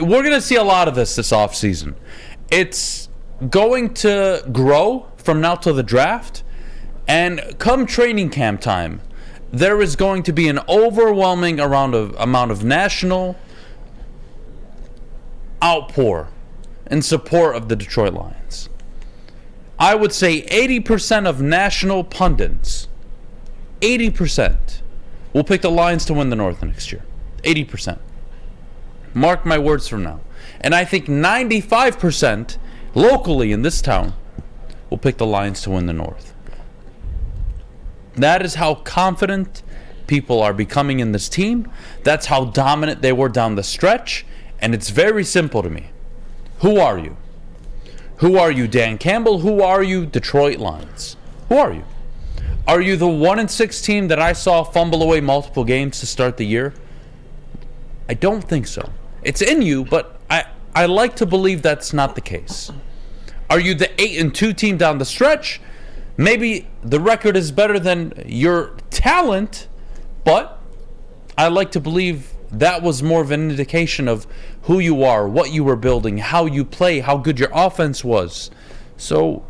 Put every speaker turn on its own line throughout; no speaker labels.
We're going to see a lot of this offseason. It's going to grow from now till the draft. And come training camp time, there is going to be an overwhelming amount of national outpour in support of the Detroit Lions. I would say 80% of national pundits, 80% will pick the Lions to win the North next year. 80%. Mark my words from now. And I think 95% locally in this town will pick the Lions to win the North. That is how confident people are becoming in this team. That's how dominant they were down the stretch. And it's very simple to me. Who are you? Who are you, Dan Campbell? Who are you, Detroit Lions? Who are you? Are you the 1-6 team that I saw fumble away multiple games to start the year? I don't think so. It's in you, but I like to believe that's not the case. Are you the 8-2 team down the stretch? Maybe the record is better than your talent, but I like to believe that was more of an indication of who you are, what you were building, how you play, how good your offense was. So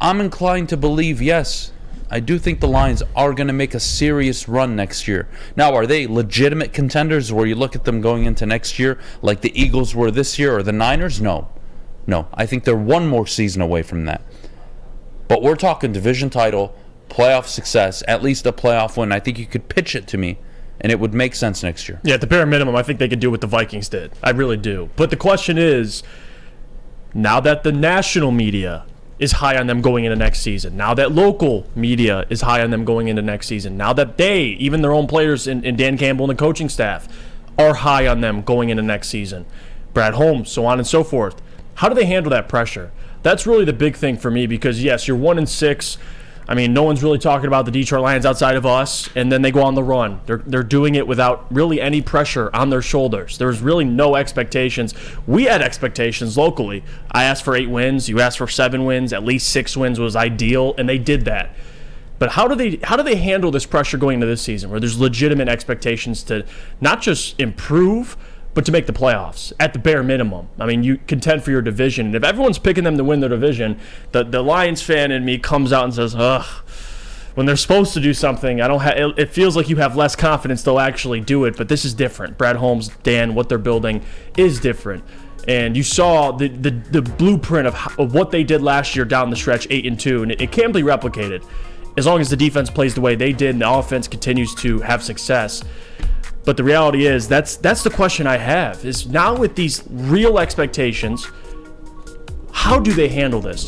I'm inclined to believe, yes, I do think the Lions are going to make a serious run next year. Now, are they legitimate contenders where you look at them going into next year like the Eagles were this year or the Niners? No. I think they're one more season away from that. But we're talking division title, playoff success, at least a playoff win. I think you could pitch it to me, and it would make sense next year.
Yeah, at the bare minimum, I think they could do what the Vikings did. I really do. But the question is, now that the national media is high on them going into next season, now that local media is high on them going into next season, now that they, even their own players and Dan Campbell and the coaching staff, are high on them going into next season, Brad Holmes, so on and so forth, how do they handle that pressure? That's really the big thing for me because, yes, you're 1-6. I mean, no one's really talking about the Detroit Lions outside of us, and then they go on the run. They're doing it without really any pressure on their shoulders. There was really no expectations. We had expectations locally. I asked for 8 wins. You asked for 7 wins. At least 6 wins was ideal, and they did that. But how do they handle this pressure going into this season where there's legitimate expectations to not just improve, but to make the playoffs at the bare minimum? I mean, you contend for your division. And if everyone's picking them to win their division, the Lions fan in me comes out and says, ugh, when they're supposed to do something, it feels like you have less confidence they'll actually do it. But this is different. Brad Holmes, Dan, what they're building is different. And you saw the blueprint of what they did last year down the stretch, 8-2, and it can be replicated as long as the defense plays the way they did and the offense continues to have success. But the reality is, that's the question I have, is now with these real expectations, how do they handle this?